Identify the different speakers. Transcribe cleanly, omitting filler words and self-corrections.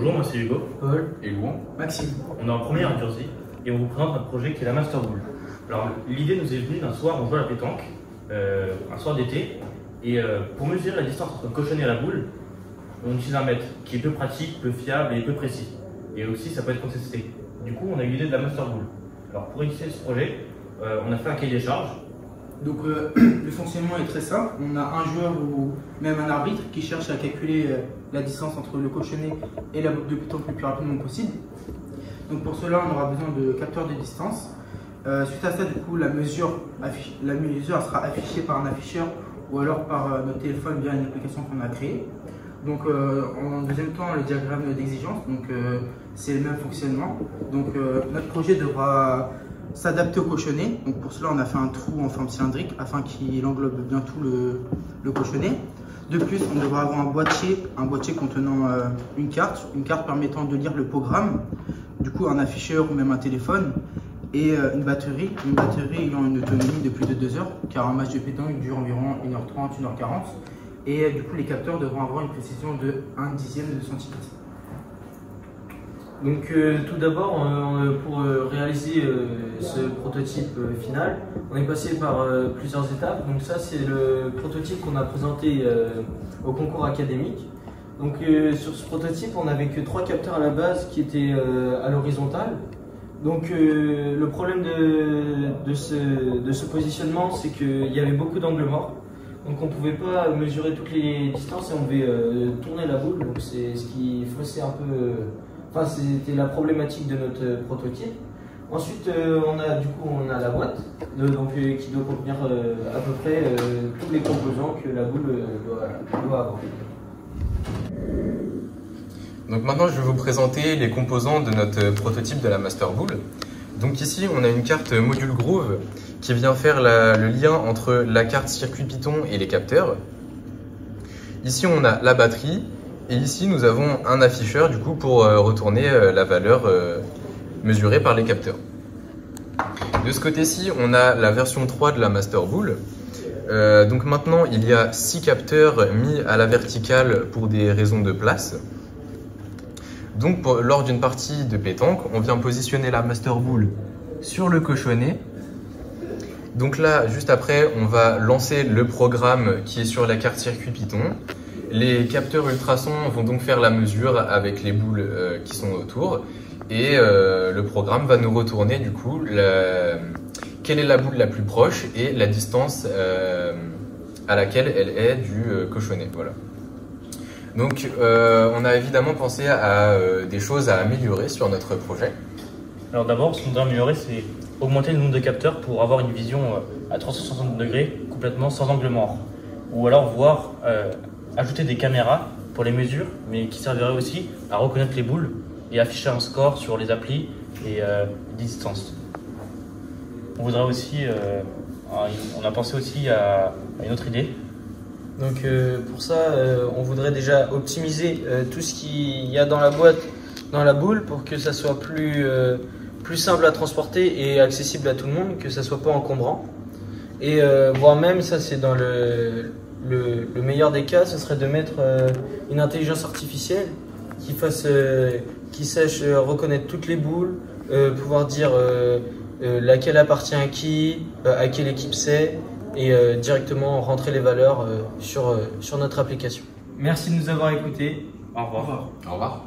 Speaker 1: Bonjour, moi c'est Hugo.
Speaker 2: Paul
Speaker 3: et Louan.
Speaker 2: Maxime.
Speaker 1: On est en première à Jersey et on vous présente notre projet qui est la Master Ball. Alors l'idée nous est venue d'un soir, on joue à la pétanque, un soir d'été, et pour mesurer la distance entre le cochonnet et la boule, on utilise un mètre qui est peu pratique, peu fiable et peu précis. Et aussi ça peut être contesté. Du coup on a eu l'idée de la Master Ball. Alors pour initier ce projet, on a fait un cahier des charges.
Speaker 2: Donc le fonctionnement est très simple. On a un joueur ou même un arbitre qui cherche à calculer la distance entre le cochonnet et la boule de pétanque le plus rapidement possible. Donc pour cela, on aura besoin de capteurs de distance. Suite à ça, du coup, la mesure sera affichée par un afficheur ou alors par notre téléphone via une application qu'on a créée. Donc en deuxième temps, le diagramme d'exigence. Donc c'est le même fonctionnement. Donc notre projet devra s'adapter au cochonnet. Donc pour cela, on a fait un trou en forme cylindrique afin qu'il englobe bien tout le cochonnet. De plus, on devra avoir un boîtier contenant une carte permettant de lire le programme, du coup un afficheur ou même un téléphone, et une batterie ayant une autonomie de plus de 2 heures, car un match de pétanque dure environ 1h30, 1h40, et du coup les capteurs devront avoir une précision de 1/10 de centimètre.
Speaker 4: Donc tout d'abord, pour réaliser ce prototype final, on est passé par plusieurs étapes. Donc ça, c'est le prototype qu'on a présenté au concours académique. Donc sur ce prototype, on n'avait que 3 capteurs à la base qui étaient à l'horizontale. Donc le problème de ce positionnement, c'est qu'il y avait beaucoup d'angles morts. Donc on ne pouvait pas mesurer toutes les distances et on devait tourner la boule. Donc c'est ce qui faussait un peu... Enfin, c'était la problématique de notre prototype. Ensuite, on a la boîte qui doit contenir à peu près tous les composants que la boule doit avoir.
Speaker 3: Donc maintenant, je vais vous présenter les composants de notre prototype de la Master Ball. Donc ici, on a une carte module Groove qui vient faire le lien entre la carte circuit Python et les capteurs. Ici, on a la batterie. Et ici, nous avons un afficheur du coup pour retourner la valeur mesurée par les capteurs. De ce côté-ci, on a la version 3 de la Master Ball. Donc maintenant, il y a 6 capteurs mis à la verticale pour des raisons de place. Donc lors d'une partie de pétanque, on vient positionner la Master Ball sur le cochonnet. Donc là, juste après, on va lancer le programme qui est sur la carte circuit Python. Les capteurs ultrasons vont donc faire la mesure avec les boules qui sont autour et le programme va nous retourner du coup quelle est la boule la plus proche et la distance à laquelle elle est du cochonnet. Voilà. Donc on a évidemment pensé à des choses à améliorer sur notre projet.
Speaker 1: Alors d'abord, ce qu'on doit améliorer, c'est augmenter le nombre de capteurs pour avoir une vision à 360 degrés complètement sans angle mort. Ou alors voir ajouter des caméras pour les mesures, mais qui serviraient aussi à reconnaître les boules et afficher un score sur les applis et les distances. On voudrait aussi, on a pensé aussi à une autre idée.
Speaker 4: Donc pour ça, on voudrait déjà optimiser tout ce qu'il y a dans la boîte, dans la boule, pour que ça soit plus simple à transporter et accessible à tout le monde, que ça soit pas encombrant. Et voire même, ça c'est dans le meilleur des cas, ce serait de mettre une intelligence artificielle qui sache reconnaître toutes les boules, pouvoir dire laquelle appartient à qui, à quelle équipe c'est, et directement rentrer les valeurs sur notre application. Merci de nous avoir écoutés. Au revoir.
Speaker 3: Au revoir.